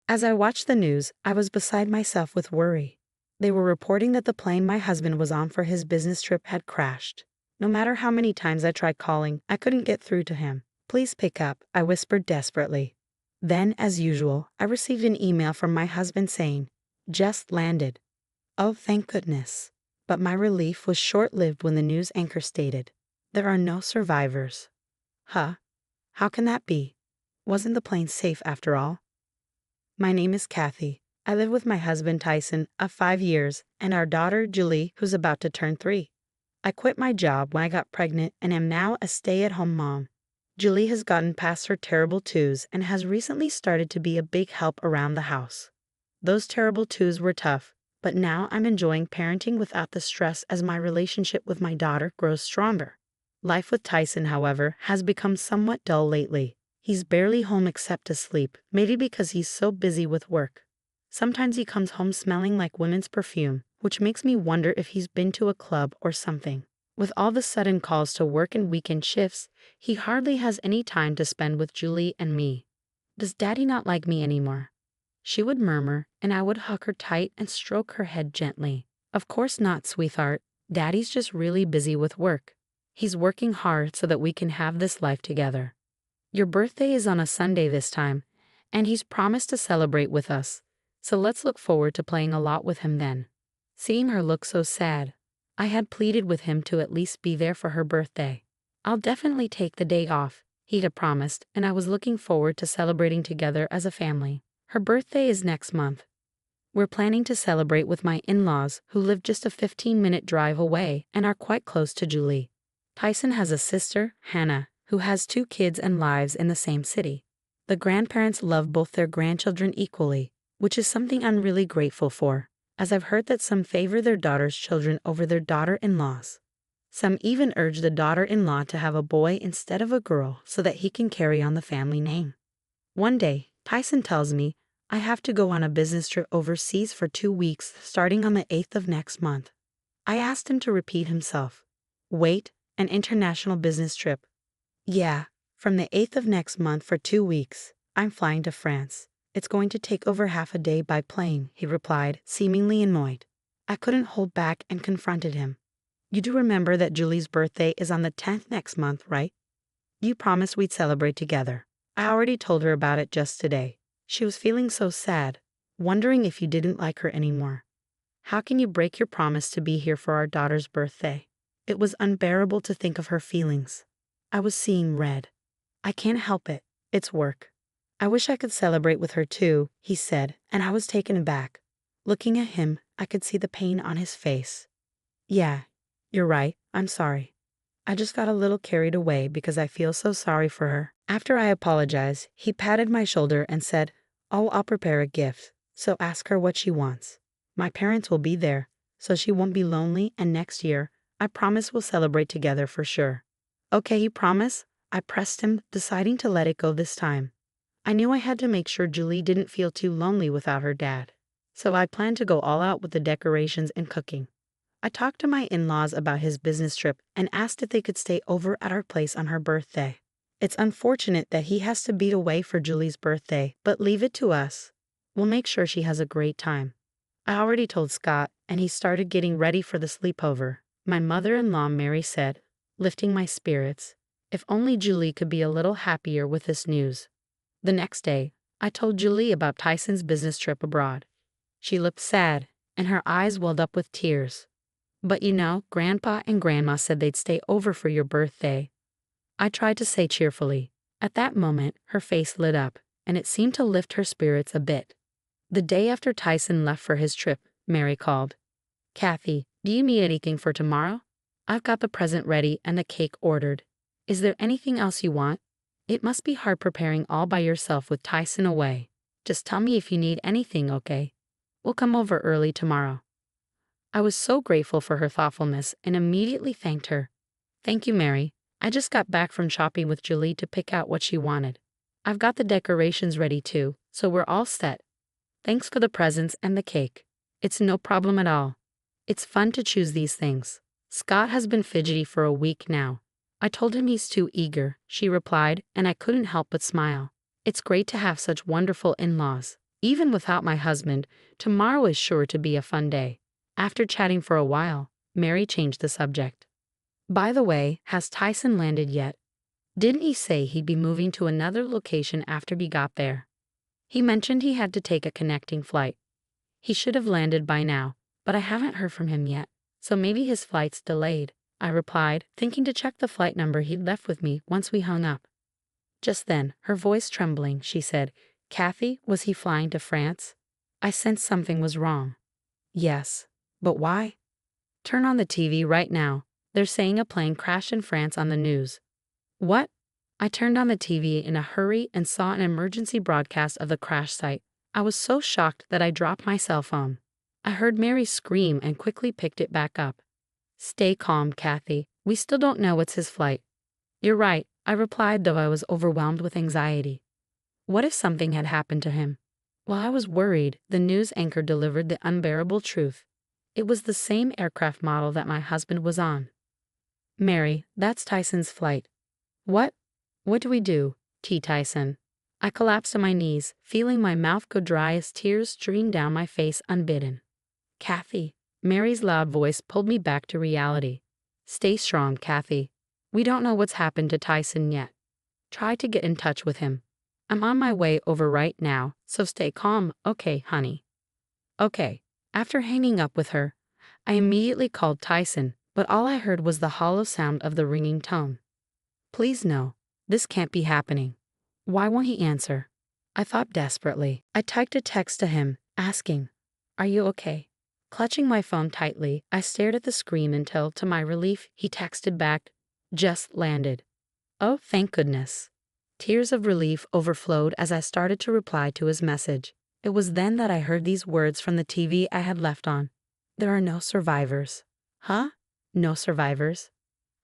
As I watched the news, I was beside myself with worry. They were reporting that the plane my husband was on for his business trip had crashed. No matter how many times I tried calling, I couldn't get through to him. "Please pick up," I whispered desperately. Then, as usual, I received an email from my husband saying, "Just landed." Oh, thank goodness. But my relief was short-lived when the news anchor stated, "There are no survivors." Huh? How can that be? Wasn't the plane safe after all? My name is Kathy. I live with my husband Tyson of 5 years and our daughter Julie, who's about to turn 3. I quit my job when I got pregnant and am now a stay-at-home mom. Julie has gotten past her terrible twos and has recently started to be a big help around the house. Those terrible twos were tough, but now I'm enjoying parenting without the stress as my relationship with my daughter grows stronger. Life with Tyson, however, has become somewhat dull lately. He's barely home except to sleep, maybe because he's so busy with work. Sometimes he comes home smelling like women's perfume, which makes me wonder if he's been to a club or something. With all the sudden calls to work and weekend shifts, he hardly has any time to spend with Julie and me. "Does Daddy not like me anymore?" she would murmur, and I would hug her tight and stroke her head gently. "Of course not, sweetheart. Daddy's just really busy with work. He's working hard so that we can have this life together. Your birthday is on a Sunday this time, and he's promised to celebrate with us, so let's look forward to playing a lot with him then." Seeing her look so sad, I had pleaded with him to at least be there for her birthday. "I'll definitely take the day off," he had promised, and I was looking forward to celebrating together as a family. Her birthday is next month. We're planning to celebrate with my in-laws, who live just a 15-minute drive away and are quite close to Julie. Tyson has a sister, Hannah, who has 2 kids and lives in the same city. The grandparents love both their grandchildren equally, which is something I'm really grateful for, as I've heard that some favor their daughter's children over their daughter-in-laws. Some even urge the daughter-in-law to have a boy instead of a girl so that he can carry on the family name. One day, Tyson tells me I have to go on a business trip overseas for 2 weeks starting on the 8th of next month. I asked him to repeat himself. Wait, an international business trip. "Yeah, from the 8th of next month for 2 weeks. I'm flying to France. It's going to take over half a day by plane," he replied, seemingly annoyed. I couldn't hold back and confronted him. "You do remember that Julie's birthday is on the 10th next month, right? You promised we'd celebrate together. I already told her about it just today. She was feeling so sad, wondering if you didn't like her anymore. How can you break your promise to be here for our daughter's birthday?" It was unbearable to think of her feelings. I was seeing red. "I can't help it. It's work." "I wish I could celebrate with her too," he said, and I was taken aback. Looking at him, I could see the pain on his face. "Yeah, you're right. I'm sorry. I just got a little carried away because I feel so sorry for her." After I apologized, he patted my shoulder and said, "Oh, I'll prepare a gift, so ask her what she wants. My parents will be there, so she won't be lonely, and next year, I promise we'll celebrate together for sure." "Okay, you promise?" I pressed him, deciding to let it go this time. I knew I had to make sure Julie didn't feel too lonely without her dad, so I planned to go all out with the decorations and cooking. I talked to my in-laws about his business trip and asked if they could stay over at our place on her birthday. It's unfortunate that he has to be away for Julie's birthday, but leave it to us. We'll make sure she has a great time. I already told Scott, and he started getting ready for the sleepover. My mother-in-law Mary said, lifting my spirits, if only Julie could be a little happier with this news. The next day, I told Julie about Tyson's business trip abroad. She looked sad, and her eyes welled up with tears. "But you know, Grandpa and Grandma said they'd stay over for your birthday," I tried to say cheerfully. At that moment, her face lit up, and it seemed to lift her spirits a bit. The day after Tyson left for his trip, Mary called. "Kathy, do you need anything for tomorrow? I've got the present ready and the cake ordered. Is there anything else you want? It must be hard preparing all by yourself with Tyson away. Just tell me if you need anything, okay? We'll come over early tomorrow." I was so grateful for her thoughtfulness and immediately thanked her. "Thank you, Mary. I just got back from shopping with Julie to pick out what she wanted. I've got the decorations ready too, so we're all set. Thanks for the presents and the cake. It's no problem at all. It's fun to choose these things. Scott has been fidgety for a week now. I told him he's too eager," she replied, and I couldn't help but smile. It's great to have such wonderful in-laws, Even without my husband, tomorrow is sure to be a fun day. After chatting for a while, Mary changed the subject. By the way, has Tyson landed yet? Didn't he say he'd be moving to another location after he got there? He mentioned he had to take a connecting flight. He should have landed by now, but I haven't heard from him yet, so maybe his flight's delayed, I replied, thinking to check the flight number he'd left with me once we hung up. Just then, her voice trembling, she said, "Kathy, was he flying to France?" I sensed something was wrong. Yes, but why? Turn on the TV right now. They're saying a plane crashed in France on the news. What? I turned on the TV in a hurry and saw an emergency broadcast of the crash site. I was so shocked that I dropped my cell phone. I heard Mary scream and quickly picked it back up. Stay calm, Kathy. We still don't know it's his flight. You're right, I replied, though I was overwhelmed with anxiety. What if something had happened to him? While I was worried, the news anchor delivered the unbearable truth. It was the same aircraft model that my husband was on. Mary, that's Tyson's flight. What? What do we do, T. Tyson? I collapsed to my knees, feeling my mouth go dry as tears streamed down my face unbidden. Kathy, Mary's loud voice pulled me back to reality. Stay strong, Kathy. We don't know what's happened to Tyson yet. Try to get in touch with him. I'm on my way over right now, so stay calm, okay, honey? Okay. After hanging up with her, I immediately called Tyson, but all I heard was the hollow sound of the ringing tone. Please no, this can't be happening. Why won't he answer? I thought desperately. I typed a text to him, asking, "Are you okay?" Clutching my phone tightly, I stared at the screen until, to my relief, he texted back, "Just landed." Oh, thank goodness. Tears of relief overflowed as I started to reply to his message. It was then that I heard these words from the TV I had left on. There are no survivors. Huh? No survivors?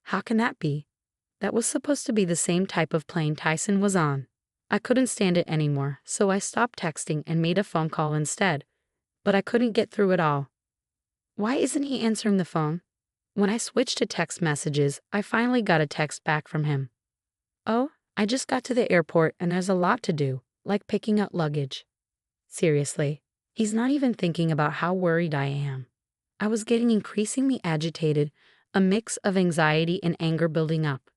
How can that be? That was supposed to be the same type of plane Tyson was on. I couldn't stand it anymore, so I stopped texting and made a phone call instead. But I couldn't get through at all. Why isn't he answering the phone? When I switched to text messages, I finally got a text back from him. Oh, I just got to the airport and there's a lot to do, like picking up luggage. Seriously, he's not even thinking about how worried I am. I was getting increasingly agitated, a mix of anxiety and anger building up.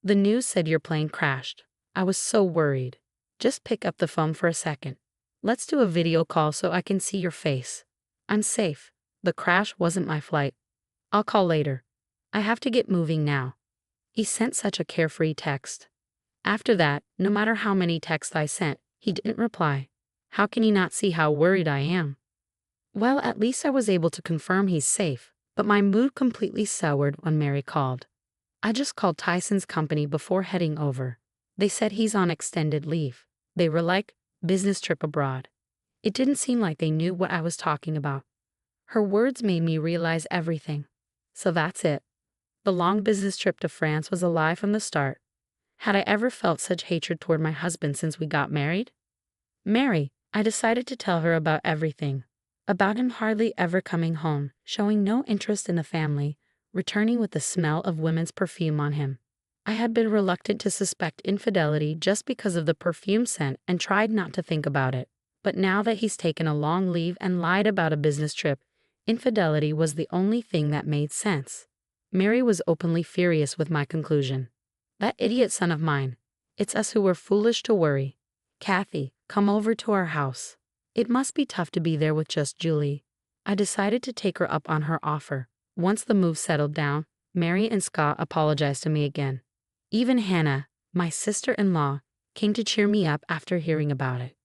The news said your plane crashed. I was so worried. Just pick up the phone for a second. Let's do a video call so I can see your face. I'm safe. The crash wasn't my flight. I'll call later. I have to get moving now. He sent such a carefree text. After that, no matter how many texts I sent, he didn't reply. How can he not see how worried I am? Well, at least I was able to confirm he's safe, but my mood completely soured when Mary called. I just called Tyson's company before heading over. They said he's on extended leave. They were like, business trip abroad. It didn't seem like they knew what I was talking about. Her words made me realize everything. So that's it. The long business trip to France was a lie from the start. Had I ever felt such hatred toward my husband since we got married? Mary, I decided to tell her about everything. About him hardly ever coming home, showing no interest in the family, returning with the smell of women's perfume on him. I had been reluctant to suspect infidelity just because of the perfume scent and tried not to think about it. But now that he's taken a long leave and lied about a business trip, infidelity was the only thing that made sense. Mary was openly furious with my conclusion. That idiot son of mine. It's us who were foolish to worry. Kathy, come over to our house. It must be tough to be there with just Julie. I decided to take her up on her offer. Once the move settled down, Mary and Scott apologized to me again. Even Hannah, my sister-in-law, came to cheer me up after hearing about it.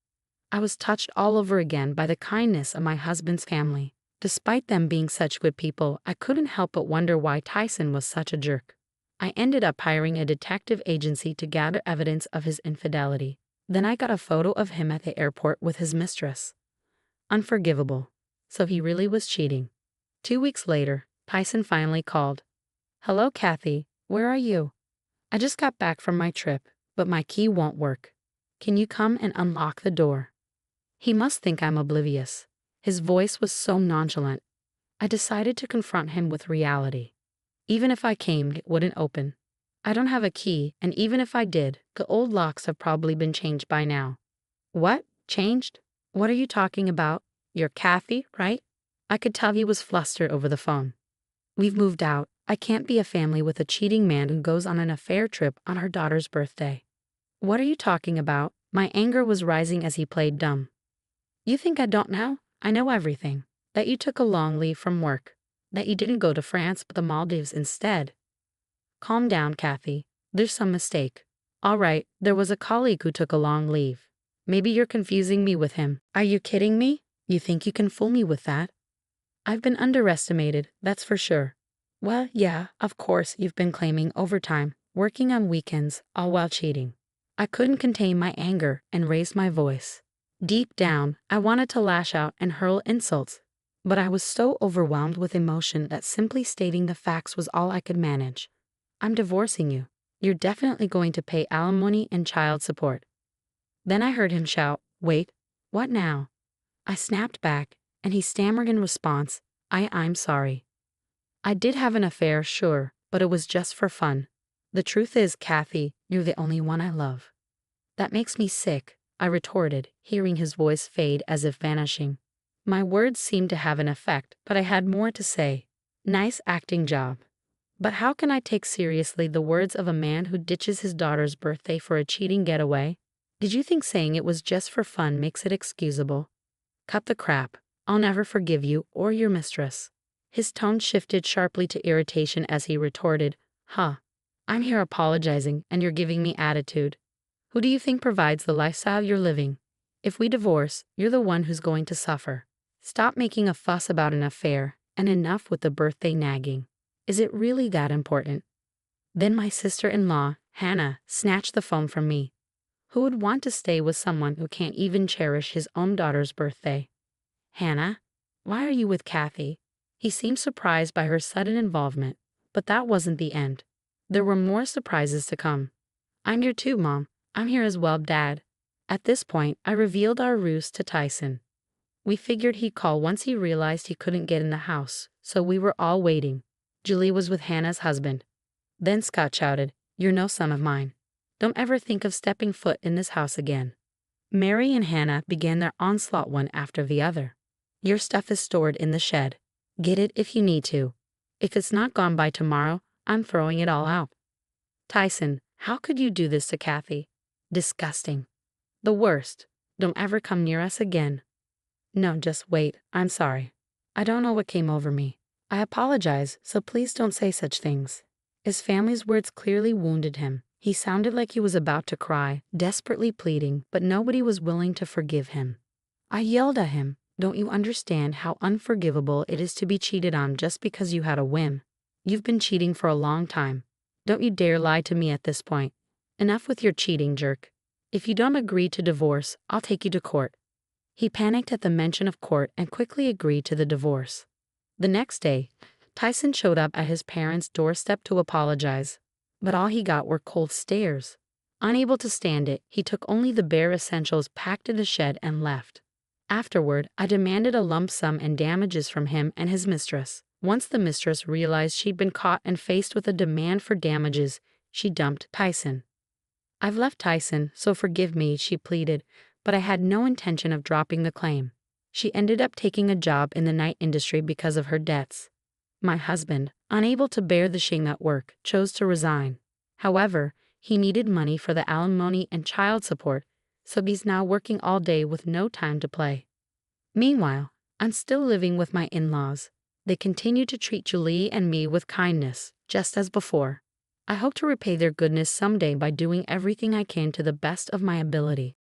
I was touched all over again by the kindness of my husband's family. Despite them being such good people, I couldn't help but wonder why Tyson was such a jerk. I ended up hiring a detective agency to gather evidence of his infidelity. Then I got a photo of him at the airport with his mistress. Unforgivable. So he really was cheating. 2 weeks later, Tyson finally called. Hello, Kathy. Where are you? I just got back from my trip, but my key won't work. Can you come and unlock the door? He must think I'm oblivious. His voice was so nonchalant. I decided to confront him with reality. Even if I came, it wouldn't open. I don't have a key, and even if I did, the old locks have probably been changed by now. What? Changed? What are you talking about? You're Kathy, right? I could tell he was flustered over the phone. We've moved out. I can't be a family with a cheating man who goes on an affair trip on her daughter's birthday. What are you talking about? My anger was rising as he played dumb. You think I don't know? I know everything. That you took a long leave from work. That you didn't go to France but the Maldives instead. Calm down, Kathy. There's some mistake. All right, there was a colleague who took a long leave. Maybe you're confusing me with him. Are you kidding me? You think you can fool me with that? I've been underestimated, that's for sure. Well, yeah, of course you've been claiming overtime, working on weekends, all while cheating. I couldn't contain my anger and raised my voice. Deep down, I wanted to lash out and hurl insults, but I was so overwhelmed with emotion that simply stating the facts was all I could manage. I'm divorcing you. You're definitely going to pay alimony and child support. Then I heard him shout, "Wait, what now?" I snapped back, and he stammered in response, I'm sorry. I did have an affair, sure, but it was just for fun. The truth is, Kathy, you're the only one I love. That makes me sick, I retorted, hearing his voice fade as if vanishing. My words seemed to have an effect, but I had more to say. Nice acting job. But how can I take seriously the words of a man who ditches his daughter's birthday for a cheating getaway? Did you think saying it was just for fun makes it excusable? Cut the crap. I'll never forgive you or your mistress. His tone shifted sharply to irritation as he retorted, Huh. I'm here apologizing and you're giving me attitude. Who do you think provides the lifestyle you're living? If we divorce, you're the one who's going to suffer. Stop making a fuss about an affair, and enough with the birthday nagging. Is it really that important? Then my sister-in-law, Hannah, snatched the phone from me. Who would want to stay with someone who can't even cherish his own daughter's birthday? Hannah, why are you with Kathy? He seemed surprised by her sudden involvement, but that wasn't the end. There were more surprises to come. I'm here too, Mom. I'm here as well, Dad. At this point, I revealed our ruse to Tyson. We figured he'd call once he realized he couldn't get in the house, so we were all waiting. Julie was with Hannah's husband. Then Scott shouted, You're no son of mine. Don't ever think of stepping foot in this house again. Mary and Hannah began their onslaught one after the other. Your stuff is stored in the shed. Get it if you need to. If it's not gone by tomorrow, I'm throwing it all out. Tyson, how could you do this to Kathy? Disgusting. The worst. Don't ever come near us again. No, just wait. I'm sorry. I don't know what came over me. I apologize, so please don't say such things. His family's words clearly wounded him. He sounded like he was about to cry, desperately pleading, but nobody was willing to forgive him. I yelled at him, Don't you understand how unforgivable it is to be cheated on just because you had a whim? You've been cheating for a long time. Don't you dare lie to me at this point. Enough with your cheating, jerk. If you don't agree to divorce, I'll take you to court. He panicked at the mention of court and quickly agreed to the divorce. The next day, Tyson showed up at his parents' doorstep to apologize, but all he got were cold stares. Unable to stand it, he took only the bare essentials packed in the shed and left. Afterward, I demanded a lump sum and damages from him and his mistress. Once the mistress realized she'd been caught and faced with a demand for damages, she dumped Tyson. I've left Tyson, so forgive me, she pleaded, but I had no intention of dropping the claim. She ended up taking a job in the night industry because of her debts. My husband, unable to bear the shame at work, chose to resign. However, he needed money for the alimony and child support, so he's now working all day with no time to play. Meanwhile, I'm still living with my in-laws. They continue to treat Julie and me with kindness, just as before. I hope to repay their goodness someday by doing everything I can to the best of my ability.